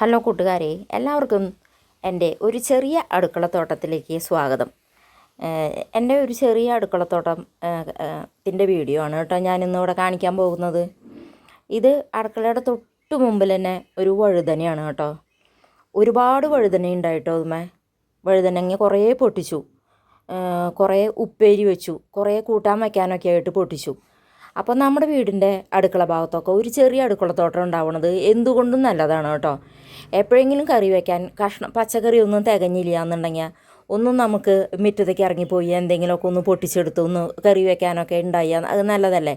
Hello കൂട്ടുകാരെ, എല്ലാവർക്കും എൻ്റെ ഒരു ചെറിയ അടുക്കളത്തോട്ടത്തിലേക്ക് സ്വാഗതം. എൻ്റെ ഒരു ചെറിയ അടുക്കളത്തോട്ടം ത്തിൻ്റെ വീഡിയോ ആണ് കേട്ടോ ഞാനിന്നിവിടെ കാണിക്കാൻ പോകുന്നത്. ഇത് അടുക്കളയുടെ തൊട്ട് മുമ്പിൽ തന്നെ ഒരു വഴുതനയാണ് കേട്ടോ. ഒരുപാട് വഴുതന ഉണ്ടായിട്ടോ. അതുമേ വഴുതനങ്ങ കുറേ പൊട്ടിച്ചു, കുറേ ഉപ്പേരി വെച്ചു, കുറേ കൂട്ടാൻ വയ്ക്കാനൊക്കെ ആയിട്ട് പൊട്ടിച്ചു. അപ്പോൾ നമ്മുടെ വീടിൻ്റെ അടുക്കള ഭാഗത്തൊക്കെ ഒരു ചെറിയ അടുക്കളത്തോട്ടം ഉണ്ടാവുന്നത് എന്തുകൊണ്ടും നല്ലതാണ് കേട്ടോ. എപ്പോഴെങ്കിലും കറി വയ്ക്കാൻ പച്ചക്കറി ഒന്നും തികഞ്ഞില്ല എന്നുണ്ടെങ്കിൽ ഒന്നും നമുക്ക് മുറ്റത്തേക്ക് ഇറങ്ങിപ്പോയി എന്തെങ്കിലുമൊക്കെ ഒന്ന് പൊട്ടിച്ചെടുത്ത് ഒന്ന് കറി വയ്ക്കാനൊക്കെ ഉണ്ടായാൽ അത് നല്ലതല്ലേ.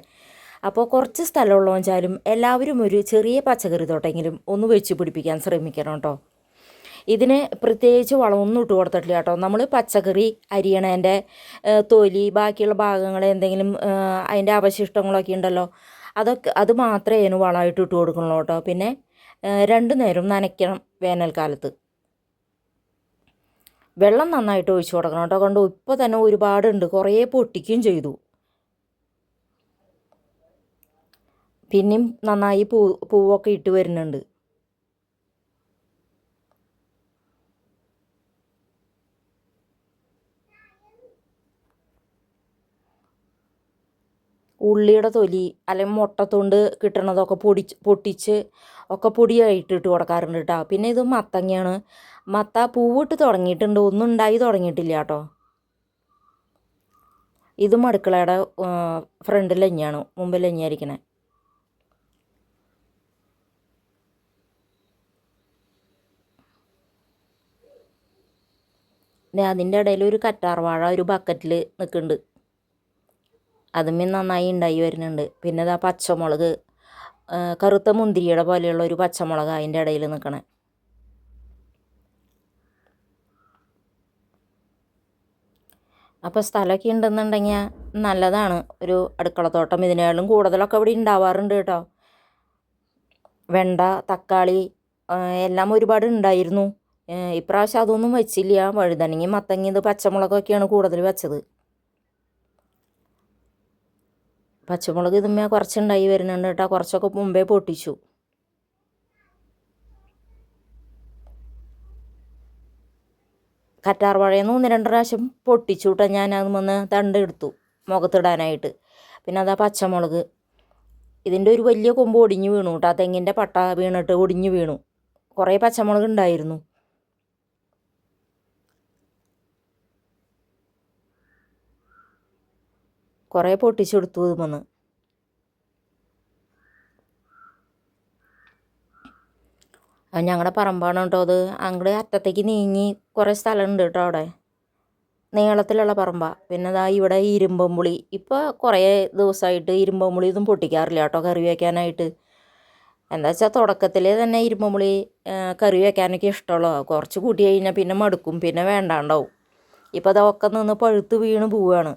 അപ്പോൾ കുറച്ച് സ്ഥലമുള്ളവെച്ചാലും എല്ലാവരും ഒരു ചെറിയ പച്ചക്കറി തോട്ടെങ്കിലും ഒന്ന് വെച്ച് പിടിപ്പിക്കാൻ ശ്രമിക്കണം കേട്ടോ. ഇതിന് പ്രത്യേകിച്ച് വളമൊന്നും ഇട്ട് കൊടുത്തിട്ടില്ല കേട്ടോ. നമ്മൾ പച്ചക്കറി അരിയണേൻ്റെ തൊലി, ബാക്കിയുള്ള ഭാഗങ്ങൾ എന്തെങ്കിലും അതിൻ്റെ അവശിഷ്ടങ്ങളൊക്കെ ഉണ്ടല്ലോ, അത് മാത്രമേ അതിന് വളമായിട്ട് ഇട്ട് കൊടുക്കണുള്ളൂ കേട്ടോ. പിന്നെ 2 നേരം നനയ്ക്കണം. വേനൽക്കാലത്ത് വെള്ളം നന്നായിട്ട് ഒഴിച്ചു കൊടുക്കണം കേട്ടോ. കൊണ്ട് ഇപ്പോൾ തന്നെ ഒരുപാടുണ്ട്, കുറേ പൊട്ടിക്കുകയും ചെയ്തു. പിന്നെയും നന്നായി പൂവൊക്കെ ഇട്ട് വരുന്നുണ്ട്. ഉള്ളിയുടെ തൊലി അല്ലെങ്കിൽ മുട്ടത്തൊണ്ട് കിട്ടണതൊക്കെ പൊട്ടിച്ച് ഒക്കെ പൊടിയായിട്ട് ഇട്ട് കൊടുക്കാറുണ്ട് കേട്ടോ. പിന്നെ ഇത് മത്തങ്ങയാണ്. മത്ത പൂവിട്ട് തുടങ്ങിയിട്ടുണ്ട്, ഒന്നും ഉണ്ടായി തുടങ്ങിയിട്ടില്ല കേട്ടോ. ഇതും അടുക്കളയുടെ ഫ്രണ്ടിൽ തന്നെയാണ്, മുമ്പിൽ തന്നെയായിരിക്കണേ. അതിൻ്റെ ഇടയിൽ ഒരു കറ്റാർവാഴ ഒരു ബക്കറ്റിൽ നിൽക്കുന്നുണ്ട്, അതുമേ നന്നായി ഉണ്ടായി വരുന്നുണ്ട്. പിന്നെ ഇതാ പച്ചമുളക്, കറുത്ത മുന്തിരിയുടെ പോലെയുള്ള ഒരു പച്ചമുളക് അതിൻ്റെ ഇടയിൽ നിൽക്കണേ. അപ്പോൾ സ്ഥലമൊക്കെ ഉണ്ടെന്നുണ്ടെങ്കിൽ നല്ലതാണ് ഒരു അടുക്കളത്തോട്ടം. ഇതിനേക്കാളും കൂടുതലൊക്കെ ഇവിടെ ഉണ്ടാവാറുണ്ട് കേട്ടോ. വെണ്ട, തക്കാളി എല്ലാം ഒരുപാട് ഉണ്ടായിരുന്നു. ഇപ്രാവശ്യം അതൊന്നും വെച്ചില്ല. വഴുതനങ്ങി, മത്തങ്ങി, ഇത് പച്ചമുളകൊക്കെയാണ് കൂടുതൽ വെച്ചത്. പച്ചമുളക് ഇതുമ്മേ കുറച്ചുണ്ടായി വരുന്നുണ്ട് കേട്ടോ. കുറച്ചൊക്കെ മുമ്പേ പൊട്ടിച്ചു. കറ്റാർവാഴയിൽ നിന്ന് 1-2 പ്രാവശ്യം പൊട്ടിച്ചു കേട്ടോ. ഞാൻ അത് വന്ന് തണ്ട് എടുത്തു മുഖത്തിടാനായിട്ട്. പിന്നെ അതാ പച്ചമുളക്, ഇതിൻ്റെ ഒരു വലിയ കൊമ്പ് ഒടിഞ്ഞു വീണു കേട്ടോ. തെങ്ങിൻ്റെ പട്ട വീണിട്ട് ഒടിഞ്ഞു വീണു. കുറേ പച്ചമുളക് ഉണ്ടായിരുന്നു. കുറേ പൊട്ടിച്ചെടുത്തു ഇത് വന്ന്. ഞങ്ങളുടെ പറമ്പാണ് കേട്ടോ അത്. അങ്ങോട്ട് അറ്റത്തേക്ക് നീങ്ങി കുറേ സ്ഥലമുണ്ട് കേട്ടോ. അവിടെ നീളത്തിലുള്ള പറമ്പാണ്. പിന്നെ അതാ ഇവിടെ ഇരുമ്പമ്പുളി. ഇപ്പോൾ കുറേ ദിവസമായിട്ട് ഇരുമ്പമ്പുളി ഇതും പൊട്ടിക്കാറില്ല കേട്ടോ കറി വയ്ക്കാനായിട്ട്. എന്താ വെച്ചാൽ തുടക്കത്തിൽ തന്നെ ഇരുമ്പമ്പുളി കറി വയ്ക്കാനൊക്കെ ഇഷ്ടമുള്ളൂ. കുറച്ച് കൂട്ടി കഴിഞ്ഞാൽ പിന്നെ മടുക്കും, പിന്നെ വേണ്ടാണ്ടാവും. ഇപ്പോൾ അതൊക്കെ നിന്ന് പഴുത്ത് വീണ് പോവുകയാണ്.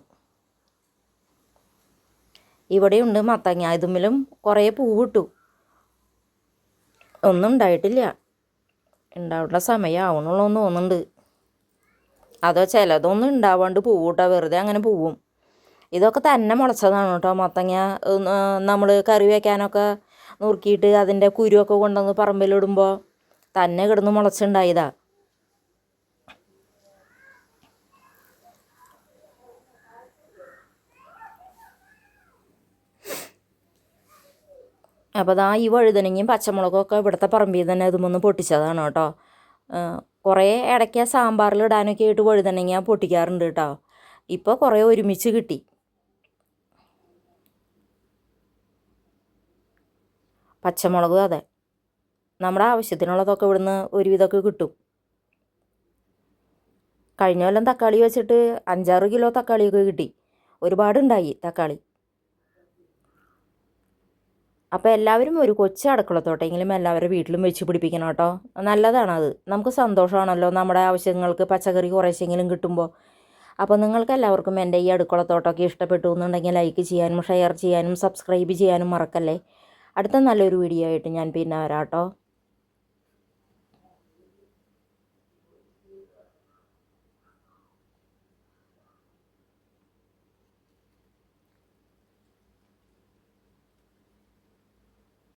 ഇവിടെയുണ്ട് മത്തങ്ങ, ഇതുമ്മിലും കുറേ പൂവിട്ടു. ഒന്നും ഉണ്ടായിട്ടില്ല. ഉണ്ടാവേണ്ട സമയമാവണുള്ളൂ എന്ന് തോന്നുന്നുണ്ട്. അതോ ചിലതൊന്നും ഉണ്ടാവാണ്ട് പൂവിട്ടാ വെറുതെ അങ്ങനെ പോവും. ഇതൊക്കെ തന്നെ മുളച്ചതാണ് കേട്ടോ. മത്തങ്ങ നമ്മൾ കറി വയ്ക്കാനൊക്കെ നുറുക്കിയിട്ട് അതിൻ്റെ കുരുവൊക്കെ കൊണ്ടുവന്ന് പറമ്പിലിടുമ്പോൾ തന്നെ കിടന്ന് മുളച്ചുണ്ടായതാ. അപ്പോൾ അതാ ഈ വഴുതനങ്ങയും പച്ചമുളകൊക്കെ ഇവിടുത്തെ പറമ്പിൽ തന്നെ ഇതുമൊന്ന് പൊട്ടിച്ചതാണ് കേട്ടോ. കുറേ ഇടയ്ക്ക് സാമ്പാറിലിടാനൊക്കെ ആയിട്ട് വഴുതനങ്ങ പൊട്ടിക്കാറുണ്ട് കേട്ടോ. ഇപ്പോൾ കുറേ ഒരുമിച്ച് കിട്ടി. പച്ചമുളകും അതെ, നമ്മുടെ ആവശ്യത്തിനുള്ളതൊക്കെ ഇവിടുന്ന് ഒരുവിധമൊക്കെ കിട്ടും. കഴിഞ്ഞ കൊല്ലം തക്കാളി വെച്ചിട്ട് 5-6 കിലോ തക്കാളിയൊക്കെ കിട്ടി. ഒരുപാടുണ്ടായി തക്കാളി. അപ്പോൾ എല്ലാവരും ഒരു കൊച്ചു അടുക്കളത്തോട്ടെങ്കിലും എല്ലാവരുടെ വീട്ടിലും വെച്ച് പിടിപ്പിക്കണം കേട്ടോ. നല്ലതാണത്. നമുക്ക് സന്തോഷമാണല്ലോ നമ്മുടെ ആവശ്യങ്ങൾക്ക് പച്ചക്കറി കുറേശ്ശെങ്കിലും കിട്ടുമ്പോൾ. അപ്പോൾ നിങ്ങൾക്ക് എല്ലാവർക്കും എൻ്റെ ഈ അടുക്കളത്തോട്ടമൊക്കെ ഇഷ്ടപ്പെട്ടു എന്നുണ്ടെങ്കിൽ ലൈക്ക് ചെയ്യാനും ഷെയർ ചെയ്യാനും സബ്സ്ക്രൈബ് ചെയ്യാനും മറക്കല്ലേ. അടുത്ത നല്ലൊരു വീഡിയോ ആയിട്ട് ഞാൻ പിന്നെ വരാം കേട്ടോ.